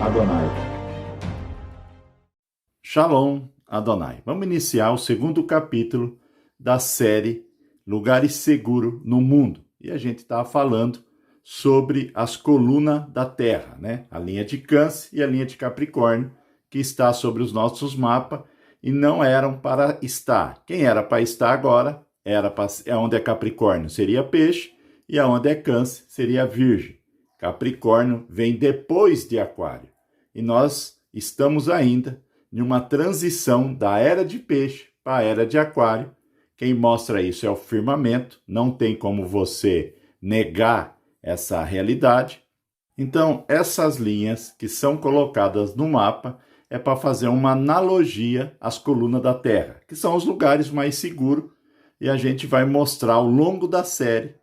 Adonai. Shalom Adonai. Vamos iniciar o segundo capítulo da série Lugares Seguros no Mundo. E a gente está falando sobre as colunas da Terra, né? A linha de Câncer e a linha de Capricórnio, que está sobre os nossos mapas e não eram para estar. Quem era para estar agora, onde é Capricórnio seria Peixe e aonde é Câncer seria Virgem. Capricórnio vem depois de Aquário. E nós estamos ainda em uma transição da era de Peixe para a era de Aquário. Quem mostra isso é o firmamento, não tem como você negar essa realidade. Então, essas linhas que são colocadas no mapa é para fazer uma analogia às colunas da Terra, que são os lugares mais seguros, e a gente vai mostrar ao longo da série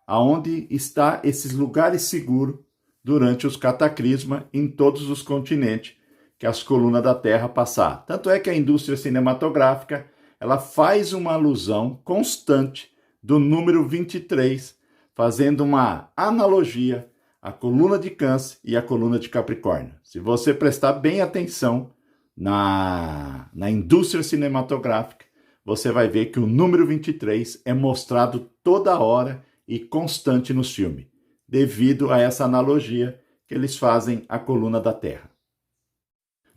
aonde está esses lugares seguros durante os cataclismas em todos os continentes que as colunas da Terra passar. Tanto é que a indústria cinematográfica ela faz uma alusão constante do número 23, fazendo uma analogia à coluna de Câncer e à coluna de Capricórnio. Se você prestar bem atenção na indústria cinematográfica, você vai ver que o número 23 é mostrado toda hora e constante nos filmes, devido a essa analogia que eles fazem à coluna da Terra.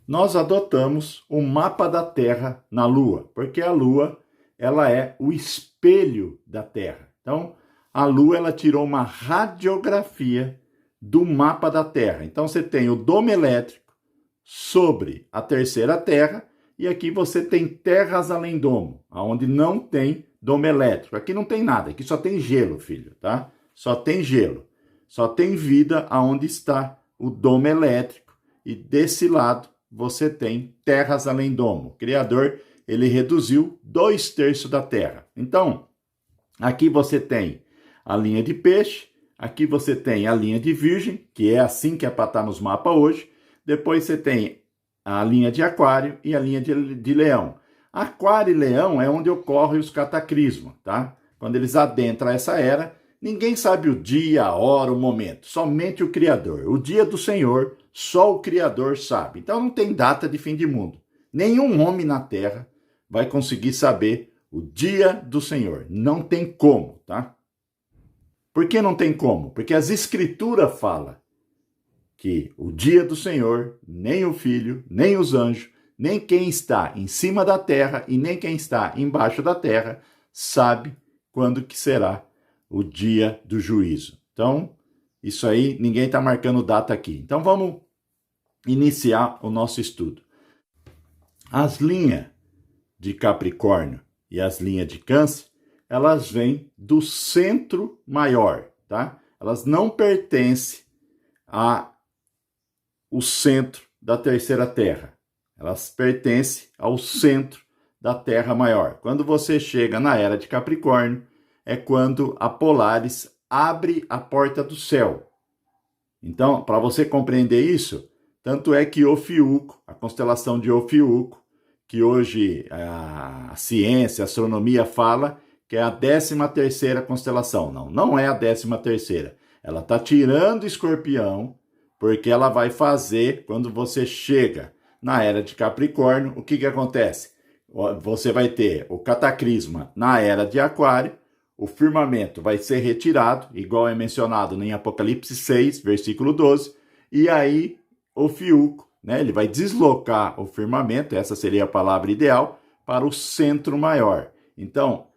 Nós adotamos o mapa da Terra na Lua, porque a Lua ela é o espelho da Terra. Então, a Lua ela tirou uma radiografia do mapa da Terra. Então, você tem o domo elétrico sobre a terceira Terra e aqui você tem terras além domo, onde não tem domo elétrico. Aqui não tem nada, aqui só tem gelo, filho, tá? Só tem gelo. Só tem vida aonde está o domo elétrico e desse lado você tem terras além domo. O Criador, ele reduziu 2/3 da Terra. Então, aqui você tem a linha de Peixe, aqui você tem a linha de Virgem, que é assim que é para estar nos mapas hoje. Depois você tem a linha de Aquário e a linha de Leão. Aquário e Leão é onde ocorrem os cataclismos, tá? Quando eles adentram essa era, ninguém sabe o dia, a hora, o momento, somente o Criador. O dia do Senhor, só o Criador sabe. Então não tem data de fim de mundo. Nenhum homem na Terra vai conseguir saber o dia do Senhor. Não tem como, tá? Por que não tem como? Porque as Escrituras falam que o dia do Senhor, nem o Filho, nem os anjos, nem quem está em cima da terra e nem quem está embaixo da terra sabe quando que será o dia do juízo. Então, isso aí, ninguém está marcando data aqui. Então, vamos iniciar o nosso estudo. As linhas de Capricórnio e as linhas de Câncer, elas vêm do centro maior, tá? Elas não pertencem ao centro da terceira terra. Elas pertencem ao centro da Terra maior. Quando você chega na era de Capricórnio, é quando a Polaris abre a porta do céu. Então, para você compreender isso, tanto é que Ofiuco, a constelação de Ofiuco, que hoje a ciência, a astronomia fala que é a 13ª constelação. Não é a 13ª. Ela está tirando Escorpião, porque ela vai fazer, quando você chega na era de Capricórnio, o que acontece? Você vai ter o cataclisma na era de Aquário, o firmamento vai ser retirado, igual é mencionado em Apocalipse 6, versículo 12, e aí o Fiuco, né, ele vai deslocar o firmamento, essa seria a palavra ideal, para o centro maior. Então,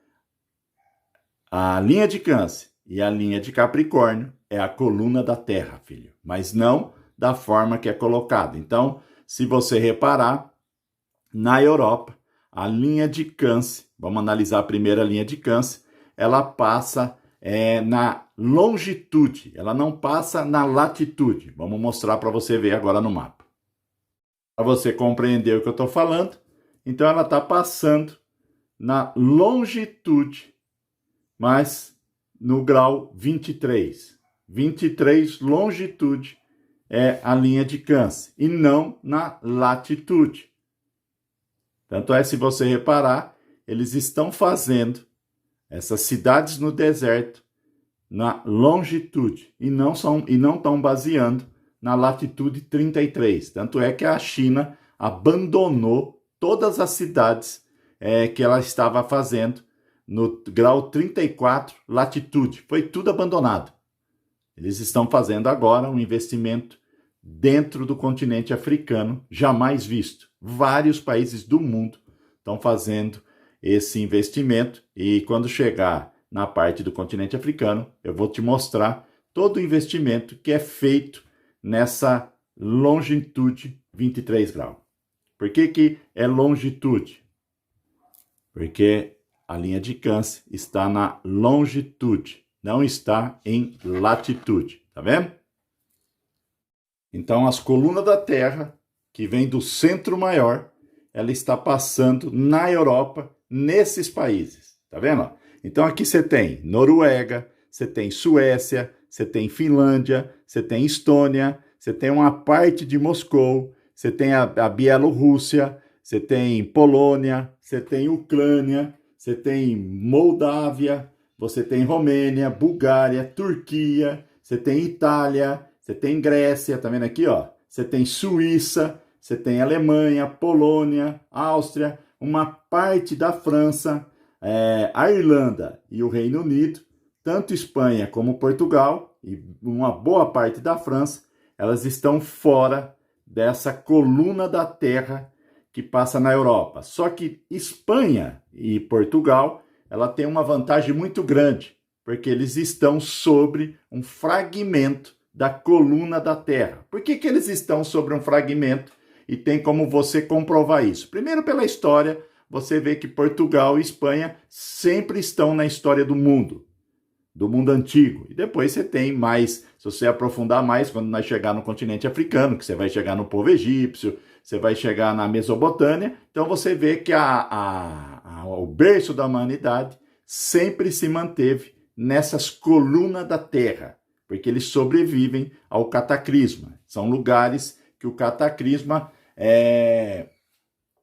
a linha de Câncer e a linha de Capricórnio é a coluna da Terra, filho, mas não da forma que é colocado. Então, se você reparar, na Europa, a linha de Câncer, vamos analisar a primeira linha de Câncer, ela passa na longitude, ela não passa na latitude. Vamos mostrar para você ver agora no mapa. Para você compreender o que eu estou falando, então ela está passando na longitude, mas no grau 23. 23 longitude é a linha de Câncer, e não na latitude. Tanto é, se você reparar, eles estão fazendo essas cidades no deserto na longitude, e não estão baseando na latitude 33. Tanto é que a China abandonou todas as cidades que ela estava fazendo no grau 34 latitude. Foi tudo abandonado. Eles estão fazendo agora um investimento dentro do continente africano, jamais visto. Vários países do mundo estão fazendo esse investimento e quando chegar na parte do continente africano, eu vou te mostrar todo o investimento que é feito nessa longitude 23 graus. Por que é longitude? Porque a linha de Câncer está na longitude, não está em latitude, tá vendo? Então, as colunas da Terra, que vem do centro maior, ela está passando na Europa, nesses países, tá vendo? Então, aqui você tem Noruega, você tem Suécia, você tem Finlândia, você tem Estônia, você tem uma parte de Moscou, você tem a Bielorrússia, você tem Polônia, você tem Ucrânia, você tem Moldávia, você tem Romênia, Bulgária, Turquia, você tem Itália, você tem Grécia, tá vendo aqui, ó? Você tem Suíça, você tem Alemanha, Polônia, Áustria, uma parte da França, a Irlanda e o Reino Unido, tanto Espanha como Portugal e uma boa parte da França, elas estão fora dessa coluna da Terra que passa na Europa. Só que Espanha e Portugal, ela tem uma vantagem muito grande, porque eles estão sobre um fragmento da coluna da Terra. Por que eles estão sobre um fragmento? E tem como você comprovar isso. Primeiro, pela história, você vê que Portugal e Espanha sempre estão na história do mundo antigo. E depois você tem mais, se você aprofundar mais, quando nós chegar no continente africano, que você vai chegar no povo egípcio, você vai chegar na Mesopotâmia, então você vê que o berço da humanidade sempre se manteve nessas colunas da Terra, porque eles sobrevivem ao cataclisma. São lugares que o cataclisma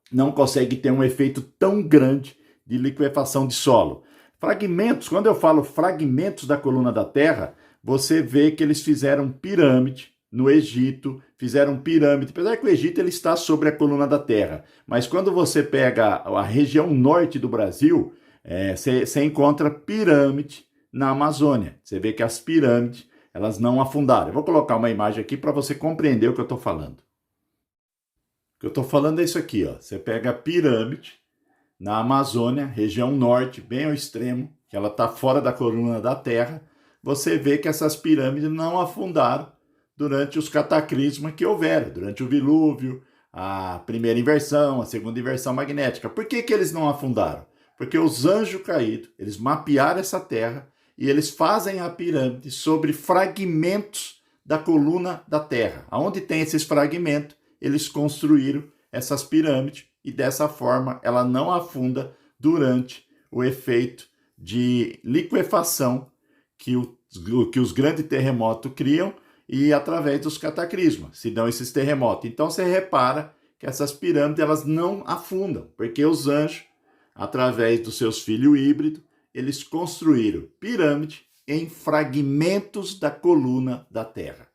não consegue ter um efeito tão grande de liquefação de solo. Fragmentos, quando eu falo fragmentos da coluna da Terra, você vê que eles fizeram pirâmide no Egito, fizeram pirâmide, apesar que o Egito ele está sobre a coluna da Terra, mas quando você pega a região norte do Brasil, você encontra pirâmide na Amazônia. Você vê que as pirâmides, elas não afundaram. Eu vou colocar uma imagem aqui para você compreender o que eu estou falando. O que eu estou falando é isso aqui, ó. Você pega a pirâmide na Amazônia, região norte, bem ao extremo, que ela está fora da coluna da Terra, você vê que essas pirâmides não afundaram durante os cataclismas que houveram, durante o dilúvio, a primeira inversão, a segunda inversão magnética. Por que eles não afundaram? Porque os anjos caídos, eles mapearam essa Terra e eles fazem a pirâmide sobre fragmentos da coluna da Terra. Onde tem esses fragmentos, eles construíram essas pirâmides e dessa forma ela não afunda durante o efeito de liquefação que os grandes terremotos criam e através dos cataclismas se dão esses terremotos. Então você repara que essas pirâmides elas não afundam, porque os anjos, através dos seus filhos híbridos, eles construíram pirâmide em fragmentos da coluna da Terra.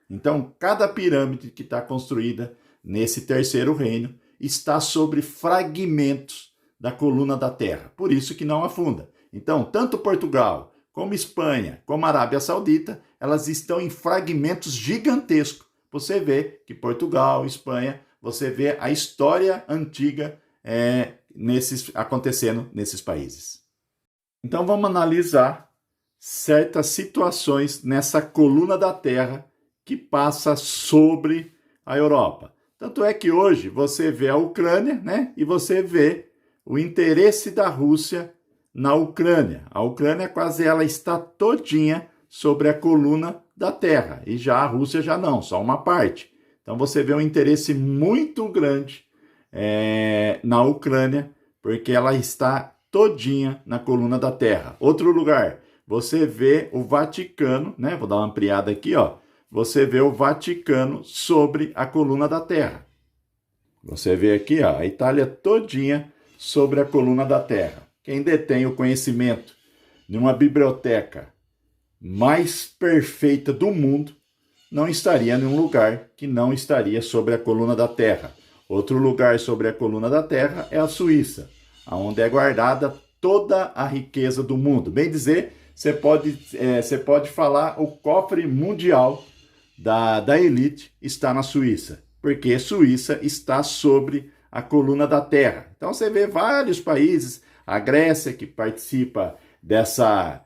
Então, cada pirâmide que está construída nesse terceiro reino está sobre fragmentos da coluna da Terra. Por isso que não afunda. Então, tanto Portugal, como Espanha, como Arábia Saudita, elas estão em fragmentos gigantescos. Você vê que Portugal, Espanha, você vê a história antiga acontecendo nesses países. Então, vamos analisar certas situações nessa coluna da Terra que passa sobre a Europa. Tanto é que hoje você vê a Ucrânia, né? E você vê o interesse da Rússia na Ucrânia. A Ucrânia quase ela está todinha sobre a coluna da Terra. E já a Rússia já não, só uma parte. Então você vê um interesse muito grande na Ucrânia, porque ela está todinha na coluna da Terra. Outro lugar, você vê o Vaticano, né? Vou dar uma ampliada aqui, ó. Você vê o Vaticano sobre a coluna da Terra. Você vê aqui, ó, a Itália todinha sobre a coluna da Terra. Quem detém o conhecimento de uma biblioteca mais perfeita do mundo não estaria em um lugar que não estaria sobre a coluna da Terra. Outro lugar sobre a coluna da Terra é a Suíça, onde é guardada toda a riqueza do mundo. Bem dizer, você pode falar o cofre mundial da elite está na Suíça, porque a Suíça está sobre a coluna da Terra. Então você vê vários países, a Grécia que participa dessa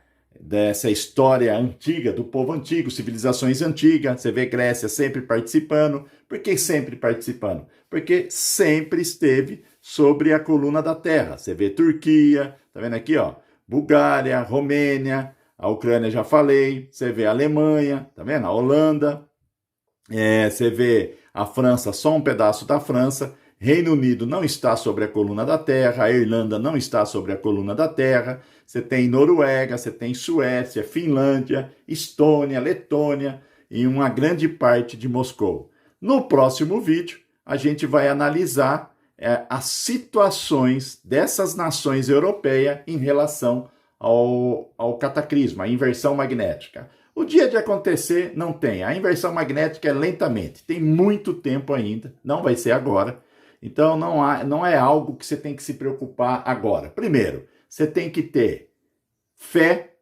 história antiga, do povo antigo, civilizações antigas, você vê Grécia sempre participando. Por que sempre participando? Porque sempre esteve sobre a coluna da Terra. Você vê Turquia, tá vendo aqui, ó, Bulgária, Romênia, a Ucrânia já falei, você vê a Alemanha, tá vendo? A Holanda, você vê a França, só um pedaço da França, Reino Unido não está sobre a coluna da Terra, a Irlanda não está sobre a coluna da Terra, você tem Noruega, você tem Suécia, Finlândia, Estônia, Letônia e uma grande parte de Moscou. No próximo vídeo, a gente vai analisar as situações dessas nações europeias em relação ao cataclismo, à inversão magnética. O dia de acontecer não tem, a inversão magnética é lentamente, tem muito tempo ainda, não vai ser agora. Então não é algo que você tem que se preocupar agora. Primeiro, você tem que ter fé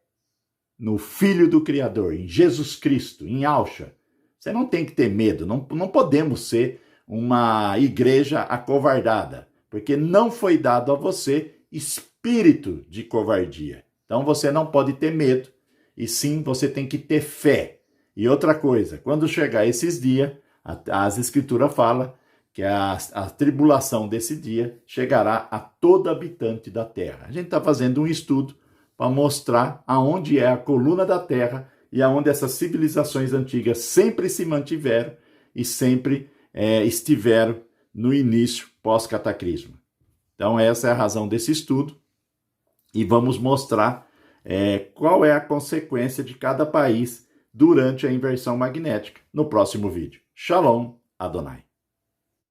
no Filho do Criador, em Jesus Cristo, em Yahshua. Você não tem que ter medo, não podemos ser uma igreja acovardada, porque não foi dado a você espírito de covardia. Então você não pode ter medo, e sim você tem que ter fé. E outra coisa, quando chegar esses dias, as escrituras falam que a tribulação desse dia chegará a todo habitante da terra. A gente está fazendo um estudo para mostrar aonde é a coluna da terra e aonde essas civilizações antigas sempre se mantiveram e sempre estiveram no início pós-cataclismo. Então essa é a razão desse estudo e vamos mostrar qual é a consequência de cada país durante a inversão magnética no próximo vídeo. Shalom Adonai.